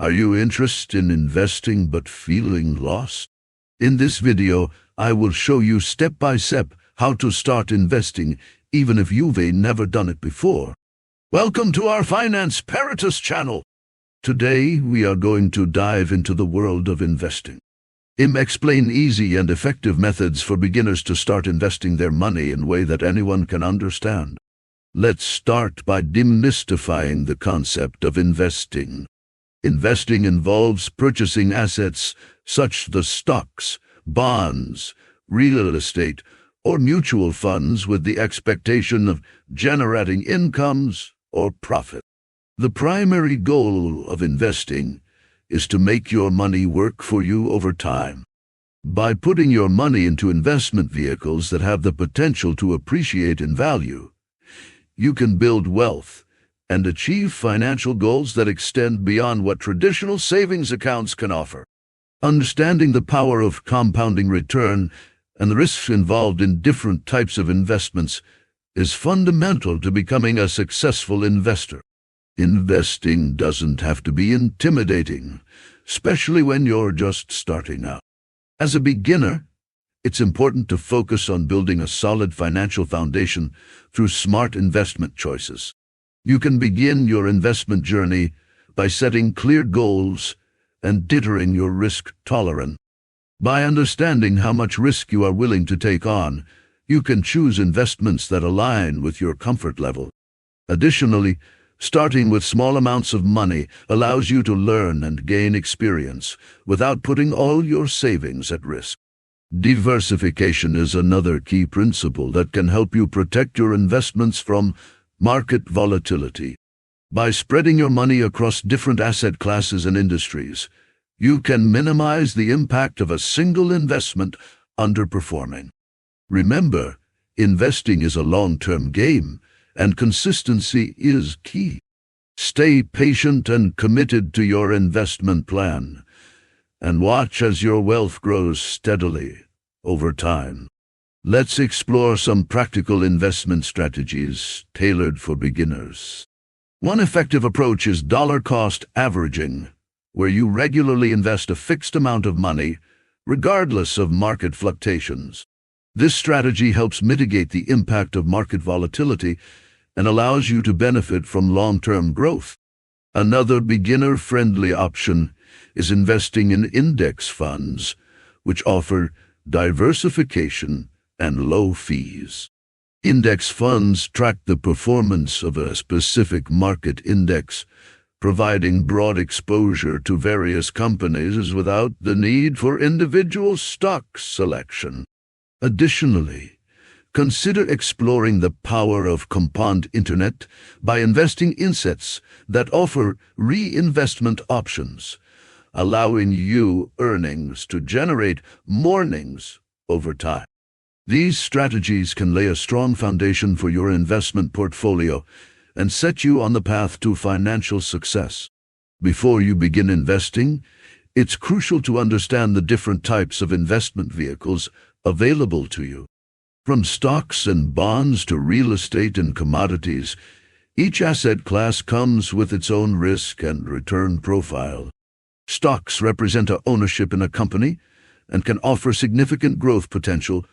Are you interested in investing but feeling lost? In this video, I will show you step by step how to start investing even if you've never done it before. Welcome to our Finance Paratus channel. Today, we are going to dive into the world of investing. Explain easy and effective methods for beginners to start investing their money in a way that anyone can understand. Let's start by demystifying the concept of investing. Investing involves purchasing assets such as stocks, bonds, real estate, or mutual funds with the expectation of generating incomes or profit. The primary goal of investing is to make your money work for you over time. By putting your money into investment vehicles that have the potential to appreciate in value, you can build wealth and achieve financial goals that extend beyond what traditional savings accounts can offer. Understanding the power of compounding return and the risks involved in different types of investments is fundamental to becoming a successful investor. Investing doesn't have to be intimidating, especially when you're just starting out. As a beginner, it's important to focus on building a solid financial foundation through smart investment choices. You can begin your investment journey by setting clear goals and dithering your risk tolerance. By understanding how much risk you are willing to take on, you can choose investments that align with your comfort level. Additionally, starting with small amounts of money allows you to learn and gain experience without putting all your savings at risk. Diversification is another key principle that can help you protect your investments from market volatility. By spreading your money across different asset classes and industries, you can minimize the impact of a single investment underperforming. Remember, investing is a long-term game, and consistency is key. Stay patient and committed to your investment plan, and watch as your wealth grows steadily over time. Let's explore some practical investment strategies tailored for beginners. One effective approach is dollar-cost averaging, where you regularly invest a fixed amount of money, regardless of market fluctuations. This strategy helps mitigate the impact of market volatility and allows you to benefit from long-term growth. Another beginner-friendly option is investing in index funds, which offer diversification and low fees. Index funds track the performance of a specific market index, providing broad exposure to various companies without the need for individual stock selection. Additionally, consider exploring the power of compound internet by investing in assets that offer reinvestment options, allowing you earnings to generate mornings over time. These strategies can lay a strong foundation for your investment portfolio and set you on the path to financial success. Before you begin investing, it's crucial to understand the different types of investment vehicles available to you. From stocks and bonds to real estate and commodities, each asset class comes with its own risk and return profile. Stocks represent ownership in a company and can offer significant growth potential,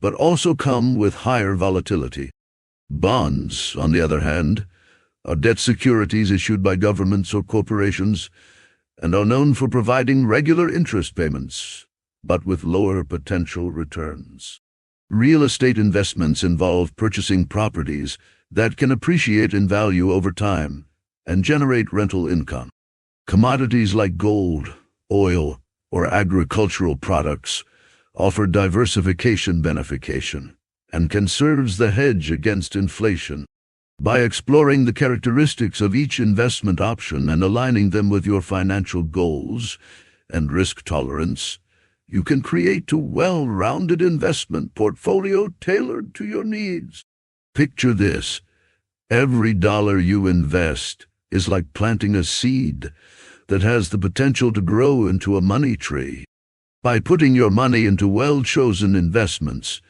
but also come with higher volatility. Bonds, on the other hand, are debt securities issued by governments or corporations and are known for providing regular interest payments, but with lower potential returns. Real estate investments involve purchasing properties that can appreciate in value over time and generate rental income. Commodities like gold, oil, or agricultural products offer diversification benefication and can serve as the hedge against inflation. By exploring the characteristics of each investment option and aligning them with your financial goals and risk tolerance, you can create a well-rounded investment portfolio tailored to your needs. Picture this: every dollar you invest is like planting a seed that has the potential to grow into a money tree. By putting your money into well-chosen investments,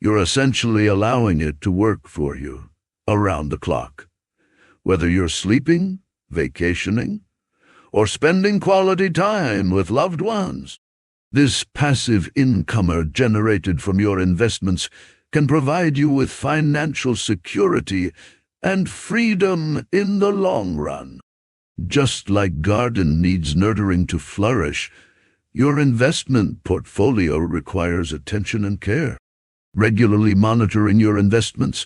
you're essentially allowing it to work for you around the clock. Whether you're sleeping, vacationing, or spending quality time with loved ones. This passive income generated from your investments can provide you with financial security and freedom in the long run. Just like garden needs nurturing to flourish, your investment portfolio requires attention and care. Regularly monitoring your investments,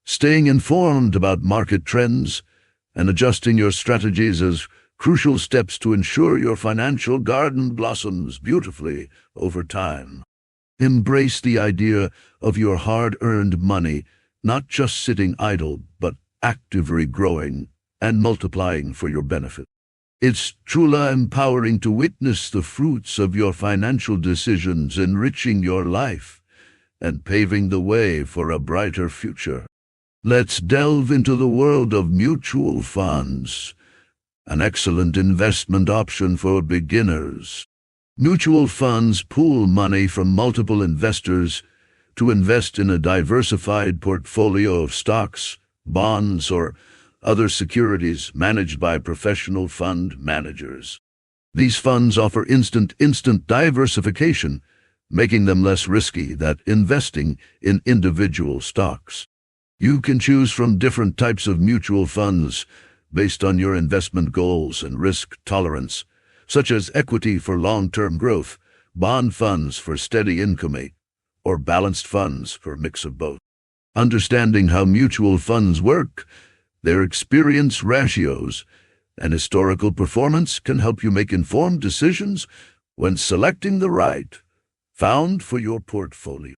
staying informed about market trends, and adjusting your strategies as crucial steps to ensure your financial garden blossoms beautifully over time. Embrace the idea of your hard-earned money not just sitting idle, but actively growing and multiplying for your benefit. It's truly empowering to witness the fruits of your financial decisions enriching your life and paving the way for a brighter future. Let's delve into the world of mutual funds, an excellent investment option for beginners. Mutual funds pool money from multiple investors to invest in a diversified portfolio of stocks, bonds, or other securities managed by professional fund managers. These funds offer instant diversification, making them less risky than investing in individual stocks. You can choose from different types of mutual funds based on your investment goals and risk tolerance, such as equity for long-term growth, bond funds for steady income, or balanced funds for a mix of both. Understanding how mutual funds work, their experience ratios, and historical performance can help you make informed decisions when selecting the right fund for your portfolio.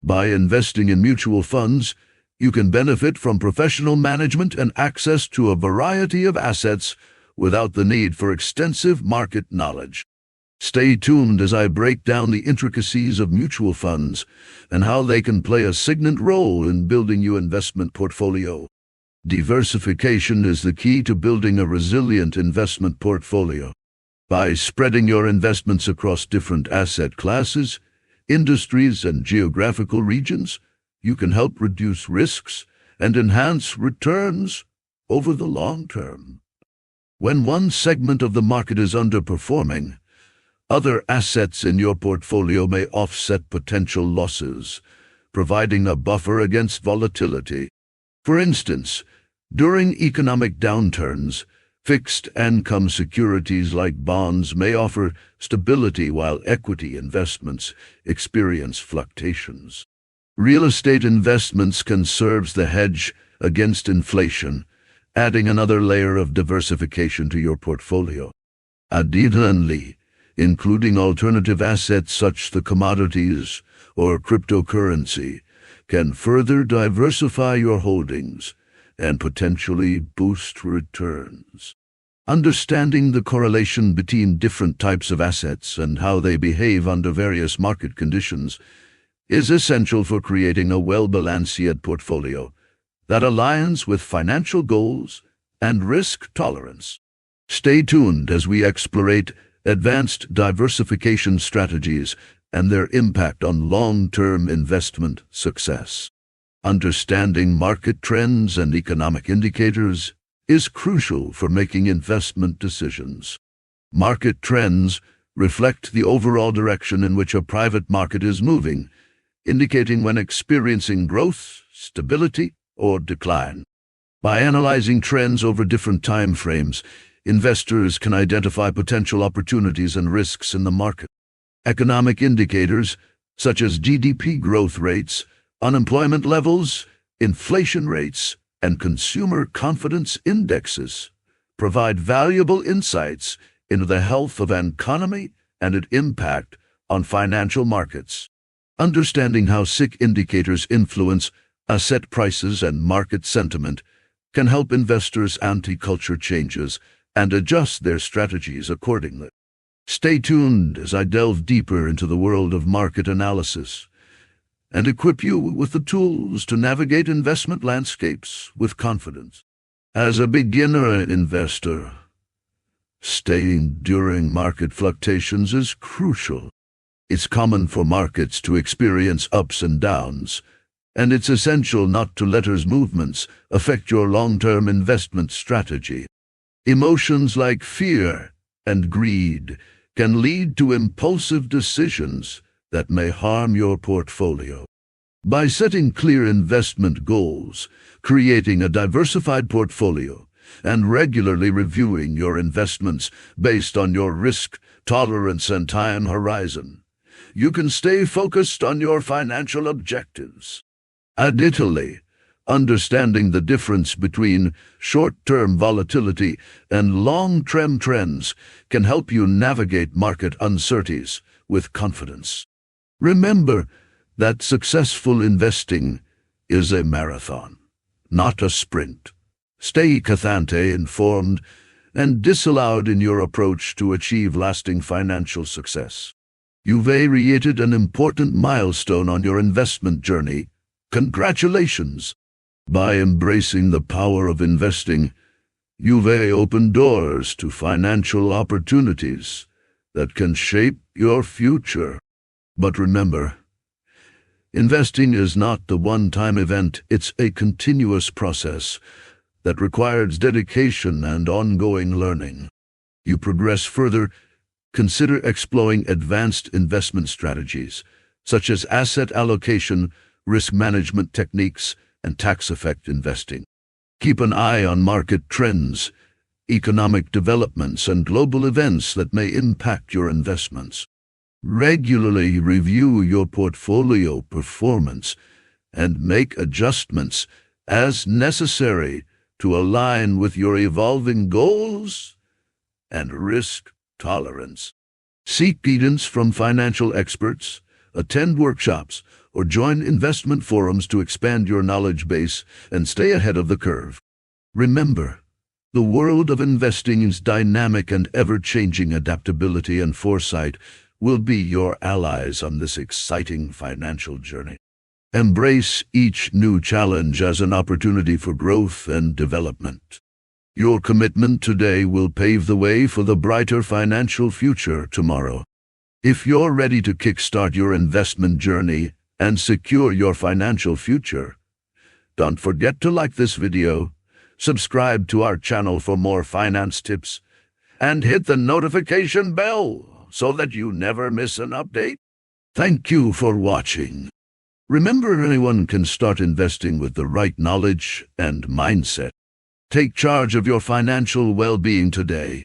By investing in mutual funds, you can benefit from professional management and access to a variety of assets without the need for extensive market knowledge. Stay tuned as I break down the intricacies of mutual funds and how they can play a significant role in building your investment portfolio. Diversification is the key to building a resilient investment portfolio. By spreading your investments across different asset classes, industries, and geographical regions, you can help reduce risks and enhance returns over the long term. When one segment of the market is underperforming, other assets in your portfolio may offset potential losses, providing a buffer against volatility. For instance, during economic downturns, fixed income securities like bonds may offer stability while equity investments experience fluctuations. Real estate investments can serve as the hedge against inflation, adding another layer of diversification to your portfolio. Additionally, including alternative assets such as the commodities or cryptocurrency, can further diversify your holdings and potentially boost returns. Understanding the correlation between different types of assets and how they behave under various market conditions is essential for creating a well-balanced portfolio that aligns with financial goals and risk tolerance. Stay tuned as we explore advanced diversification strategies and their impact on long-term investment success. Understanding market trends and economic indicators is crucial for making investment decisions. Market trends reflect the overall direction in which a private market is moving, indicating when experiencing growth, stability, or decline. By analyzing trends over different time frames, investors can identify potential opportunities and risks in the market. Economic indicators, such as GDP growth rates, unemployment levels, inflation rates, and consumer confidence indexes, provide valuable insights into the health of an economy and its impact on financial markets. Understanding how such indicators influence asset prices and market sentiment can help investors anticipate changes and adjust their strategies accordingly. Stay tuned as I delve deeper into the world of market analysis and equip you with the tools to navigate investment landscapes with confidence. As a beginner investor, staying during market fluctuations is crucial. It's common for markets to experience ups and downs, and it's essential not to let those movements affect your long-term investment strategy. Emotions like fear, and greed can lead to impulsive decisions that may harm your portfolio. By setting clear investment goals, creating a diversified portfolio, and regularly reviewing your investments based on your risk tolerance and time horizon, you can stay focused on your financial objectives. Additionally, understanding the difference between short-term volatility and long-term trends can help you navigate market uncertainties with confidence. Remember that successful investing is a marathon, not a sprint. Stay constantly informed and disallowed in your approach to achieve lasting financial success. You've reached an important milestone on your investment journey. Congratulations! By embracing the power of investing, you've opened doors to financial opportunities that can shape your future. But remember, investing is not the one-time event. It's a continuous process that requires dedication and ongoing learning. You progress further, consider exploring advanced investment strategies, such as asset allocation, risk management techniques, and tax-effective investing. Keep an eye on market trends, economic developments, and global events that may impact your investments. Regularly review your portfolio performance and make adjustments as necessary to align with your evolving goals and risk tolerance. Seek guidance from financial experts, attend workshops, or join investment forums to expand your knowledge base and stay ahead of the curve. Remember, the world of investing is dynamic, and ever-changing adaptability and foresight will be your allies on this exciting financial journey. Embrace each new challenge as an opportunity for growth and development. Your commitment today will pave the way for the brighter financial future tomorrow. If you're ready to kickstart your investment journey and secure your financial future, don't forget to like this video, subscribe to our channel for more finance tips, and hit the notification bell so that you never miss an update. Thank you for watching. Remember, anyone can start investing with the right knowledge and mindset. Take charge of your financial well-being today